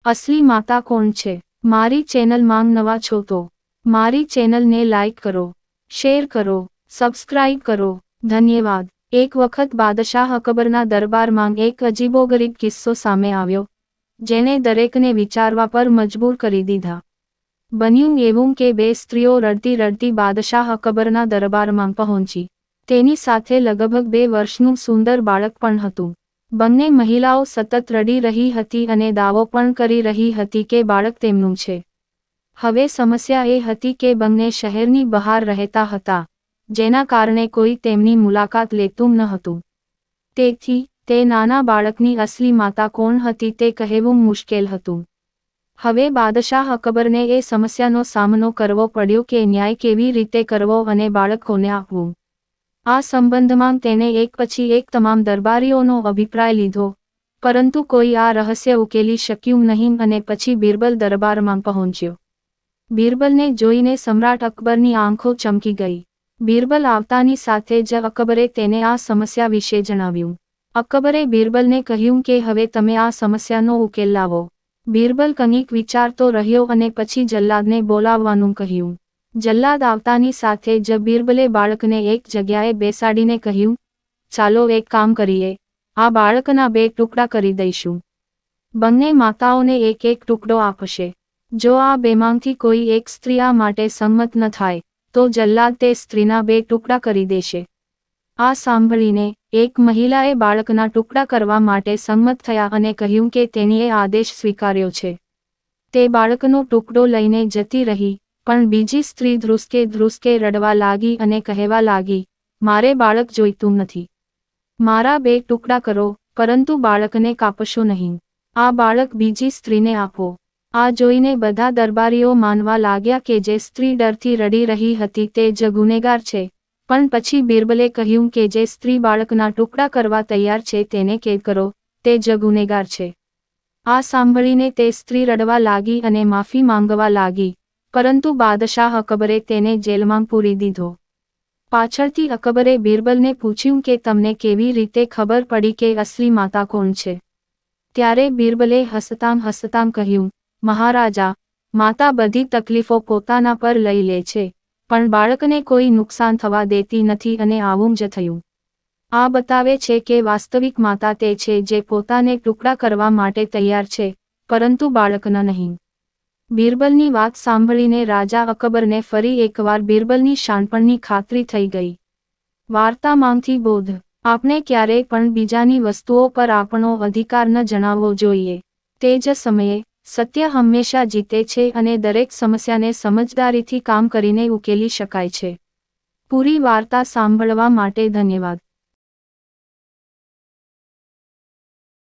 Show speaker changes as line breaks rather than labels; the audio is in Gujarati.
असली माता कोण छे? मारी चेनल मांग नवा छो तो मारी चेनल ने लाइक करो, शेर करो, सब्सक्राइब करो। धन्यवाद। एक वखत बादशाह अकबरना दरबार मांग एक अजीबोगरीब किस्सो सामे आव्यो, जेने दरेकने विचारवा पर मजबूर करी दीधा। बन्युं एवुं के बे स्त्रीओ रडती रडती बादशाह अकबरना दरबार मांग पहोंची। तेनी साथे लगभग 2 वर्षनुं सुंदर बाळक पण हतुं। બંને મહિલાઓ સતત રડી રહી હતી અને દાવો પણ કરી રહી હતી કે બાળક તેમનું છે। હવે સમસ્યા એ હતી કે બંને શહેરની બહાર રહેતા હતા, જેના કારણે કોઈ તેમની મુલાકાત લેતું ન હતું। તેથી તે નાના બાળકની અસલી માતા કોણ હતી તે કહેવું મુશ્કેલ હતું। હવે બાદશાહ અકબરને એ સમસ્યાનો સામનો કરવો પડ્યો કે ન્યાય કેવી રીતે કરવો અને બાળક કોને આપવું। આ સંબંધમાં તેણે એક પછી એક તમામ દરબારીઓનો અભિપ્રાય લીધો, પરંતુ કોઈ આ રહસ્ય ઉકેલી શક્યું નહીં અને પછી બિરબલ દરબારમાં પહોંચ્યો। બિરબલને જોઈને સમ્રાટ અકબરની આંખો ચમકી ગઈ। બિરબલ આવતાની સાથે જ અકબરે તેને આ સમસ્યા વિશે જણાવ્યું। અકબરે બિરબલને કહ્યું કે હવે તમે આ સમસ્યાનો ઉકેલ લાવો। બિરબલ કંઈક વિચારતો રહ્યો અને પછી જલ્લાદને બોલાવવાનું કહ્યું। જલ્લાદ આવતાની સાથે જ બિરબલે બાળકને એક જગ્યાએ બેસાડીને કહ્યું, ચાલો એક કામ કરીએ, આ બાળકના 2 ટુકડા કરી દઈશું। બંને માતાઓને એક એક ટુકડો આપશે। જો આ બેમાંથી કોઈ એક સ્ત્રી આ માટે સંમત ન થાય, તો જલ્લાદ તે સ્ત્રીના 2 ટુકડા કરી દેશે। આ સાંભળીને એક મહિલાએ બાળકના ટુકડા કરવા માટે સંમત થયા અને કહ્યું કે તેણીએ આદેશ સ્વીકાર્યો છે। તે બાળકનો ટુકડો લઈને જતી રહી, પણ બીજી સ્ત્રી ધ્રુસકે રડવા લાગી અને કહેવા લાગી, મારે બાળક જોઈતું નથી, મારા 2 ટુકડા કરો, પરંતુ બાળકને કાપશો નહીં। આ બાળક બીજી સ્ત્રીને આપો। આ જોઈને બધા દરબારીઓ માનવા લાગ્યા કે જે સ્ત્રી ડરથી રડી રહી હતી તે જ ગુનેગાર છે, પણ પછી બિરબલે કહ્યું કે જે સ્ત્રી બાળકના ટુકડા કરવા તૈયાર છે તેને કેદ કરો, તે જ ગુનેગાર છે। આ સાંભળીને તે સ્ત્રી રડવા લાગી અને માફી માંગવા લાગી, પરંતુ બાદશાહ અકબરે તેને જેલમાં પૂરી દીધો। પાછળથી અકબરે બિરબલને પૂછ્યું કે તમને કેવી રીતે ખબર પડી કે અસલી માતા કોણ છે? ત્યારે બિરબલે હસતાં હસતાં કહ્યું, મહારાજા, માતા બધી તકલીફો પોતાના પર લઈ લે છે, પણ બાળકને કોઈ નુકસાન થવા દેતી નથી અને આવું જ થયું। આ બતાવે છે કે વાસ્તવિક માતા તે છે જે પોતાને ટુકડા કરવા માટે તૈયાર છે, પરંતુ બાળકના નહીં। બિરબલની વાત સાંભળીને રાજા અકબરને ફરી એકવાર બિરબલની શાણપણની ખાતરી થઈ ગઈ। વાર્તામાંથી બોધ: આપણે ક્યારેય પણ બીજાની વસ્તુઓ પર આપણો અધિકાર ન જણાવવો જોઈએ। તે જ સમયે સત્ય હંમેશા જીતે છે અને દરેક સમસ્યાને સમજદારીથી કામ કરીને ઉકેલી શકાય છે। પૂરી વાર્તા સાંભળવા માટે ધન્યવાદ।